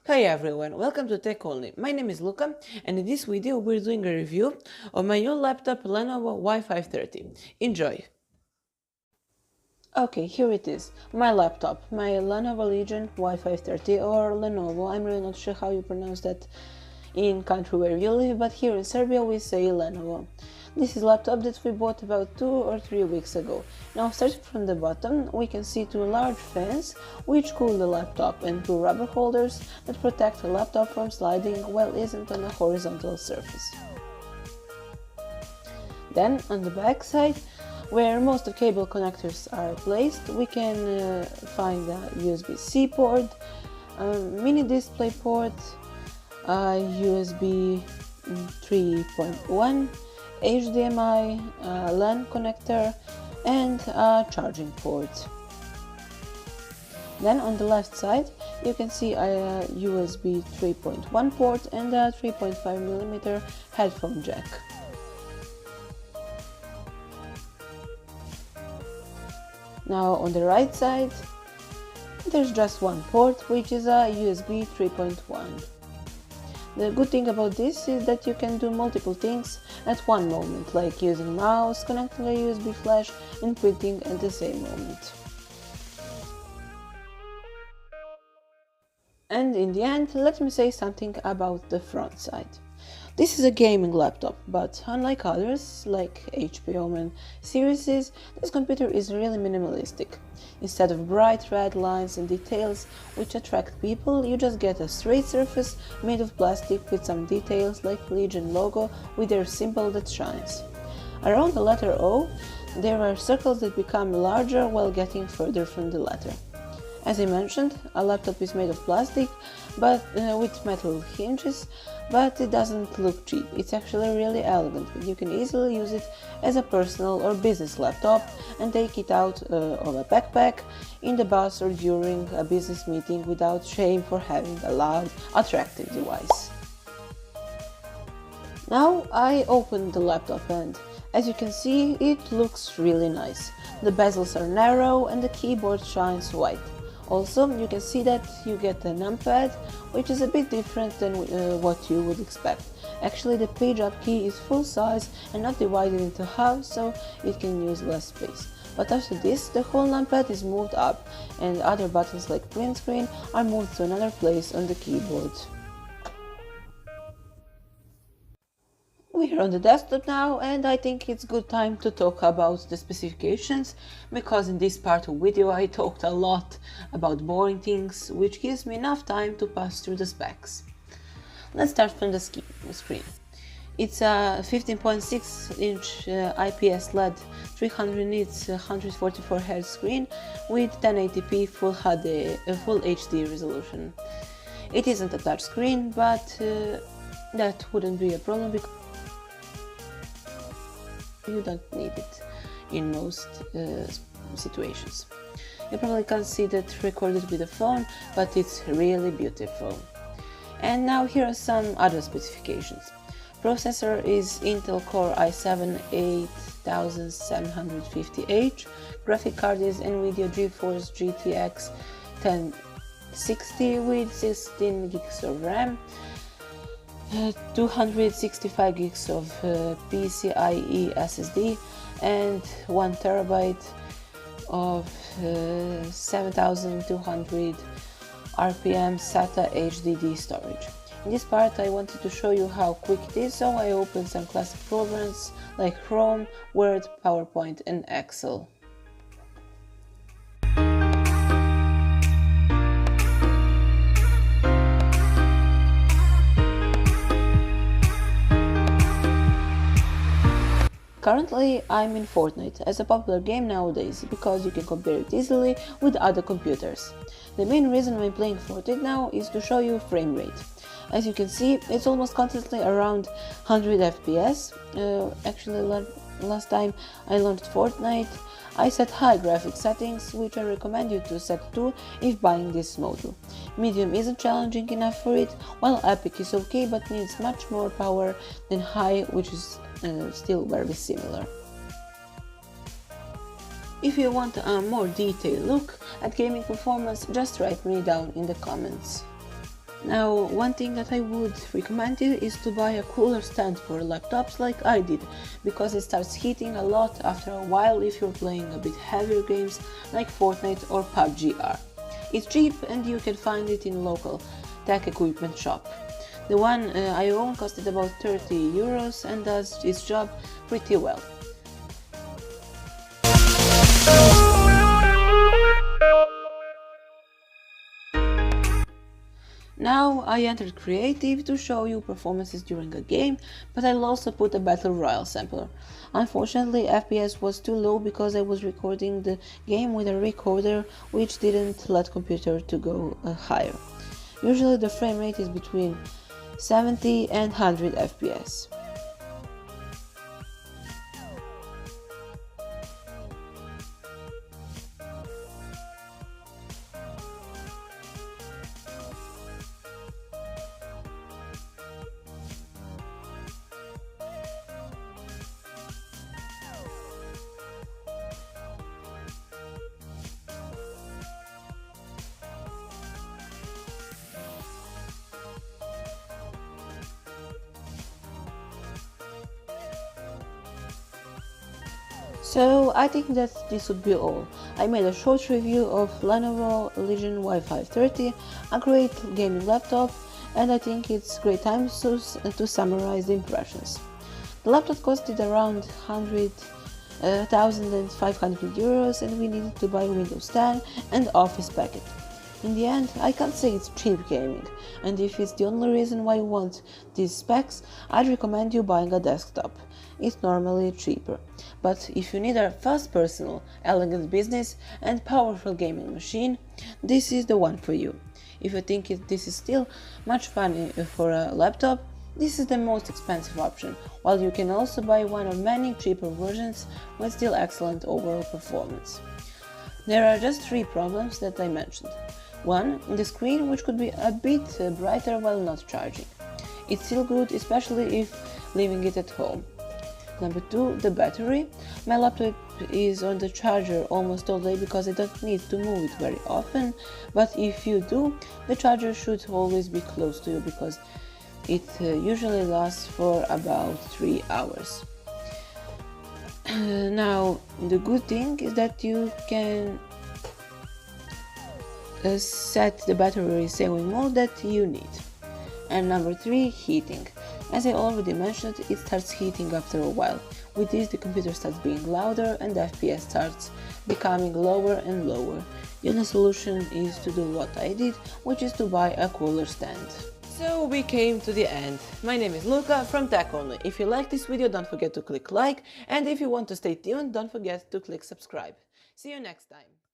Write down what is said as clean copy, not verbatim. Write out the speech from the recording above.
Hi everyone, welcome to Tech Only. My name is Luca, and in this video we're doing a review of my new laptop Lenovo Y530. Enjoy! Okay, here it is, my laptop, my Lenovo Legion Y530 or Lenovo. I'm really not sure how you pronounce that in country where you live, but here in Serbia we say Lenovo. This is a laptop that we bought about 2 or 3 weeks ago. Now, starting from the bottom, we can see two large fans which cool the laptop and two rubber holders that protect the laptop from sliding while it isn't on a horizontal surface. Then, on the back side, where most of cable connectors are placed, we can find a USB-C port, a mini display port, a USB 3.1, HDMI, LAN connector, and a charging port. Then on the left side you can see a USB 3.1 port and a 3.5mm headphone jack. Now on the right side there's just one port, which is a USB 3.1. The good thing about this is that you can do multiple things at one moment, like using mouse, connecting a USB flash and printing at the same moment. And in the end, let me say something about the front side. This is a gaming laptop, but unlike others, like HP Omen series, this computer is really minimalistic. Instead of bright red lines and details which attract people, you just get a straight surface made of plastic with some details like Legion logo with their symbol that shines. Around the letter O, there are circles that become larger while getting further from the letter. As I mentioned, a laptop is made of plastic, but with metal hinges, but it doesn't look cheap. It's actually really elegant. You can easily use it as a personal or business laptop and take it out of a backpack, in the bus or during a business meeting without shame for having a loud, attractive device. Now I opened the laptop and, as you can see, it looks really nice. The bezels are narrow and the keyboard shines white. Also, you can see that you get a numpad, which is a bit different than what you would expect. Actually, the page up key is full size and not divided into halves, so it can use less space. But after this, the whole numpad is moved up, and other buttons like print screen are moved to another place on the keyboard. We're on the desktop now, and I think it's good time to talk about the specifications, because in this part of video I talked a lot about boring things, which gives me enough time to pass through the specs. Let's start from the screen. It's a 15.6-inch IPS LED 300 nits 144 Hz screen with 1080p Full HD resolution. It isn't a touch screen, but that wouldn't be a problem because you don't need it in most situations. You probably can't see that recorded with a phone, but it's really beautiful. And now here are some other specifications. Processor is Intel Core i7 8750H. Graphic card is NVIDIA GeForce GTX 1060 with 16 gigs of RAM. 265 gigs of PCIe SSD and 1 terabyte of 7200 RPM SATA HDD storage. In this part I wanted to show you how quick it is, so I opened some classic programs like Chrome, Word, PowerPoint and Excel. Currently, I'm in Fortnite, as a popular game nowadays, because you can compare it easily with other computers. The main reason I'm playing Fortnite now is to show you frame rate. As you can see, it's almost constantly around 100 FPS. Actually, last time I launched Fortnite, I set high graphic settings, which I recommend you to set to if buying this module. Medium isn't challenging enough for it, while Epic is okay but needs much more power than high, which is still very similar. If you want a more detailed look at gaming performance, just write me down in the comments. Now, one thing that I would recommend you is to buy a cooler stand for laptops like I did, because it starts heating a lot after a while if you're playing a bit heavier games like Fortnite or PUBG are. It's cheap and you can find it in local tech equipment shop. The one I own costed about 30 euros and does its job pretty well. Now I entered creative to show you performances during a game, but I'll also put a battle royale sampler. Unfortunately, FPS was too low because I was recording the game with a recorder which didn't let computer to go higher. Usually the frame rate is between 70 and 100 FPS. So I think that this would be all. I made a short review of Lenovo Legion Y530, a great gaming laptop, and I think it's great time to summarize the impressions. The laptop costed around 100,500 euros and we needed to buy Windows 10 and Office packet. In the end, I can't say it's cheap gaming, and if it's the only reason why you want these specs, I'd recommend you buying a desktop. It's normally cheaper. But if you need a fast personal, elegant business and powerful gaming machine, this is the one for you. If you think this is still much fun for a laptop, this is the most expensive option, while you can also buy one of many cheaper versions with still excellent overall performance. There are just 3 problems that I mentioned. 1. The screen, which could be a bit brighter while not charging. It's still good, especially if leaving it at home. Number 2, the battery. My laptop is on the charger almost all day because I don't need to move it very often, but if you do, the charger should always be close to you because it usually lasts for about 3 hours. Now, the good thing is that you can set the battery saving mode that you need. And number 3, heating. As I already mentioned, it starts heating after a while. With this, the computer starts being louder and the FPS starts becoming lower and lower. The only solution is to do what I did, which is to buy a cooler stand. So we came to the end. My name is Luca from Tech Only. If you like this video, don't forget to click like, and if you want to stay tuned, don't forget to click subscribe. See you next time.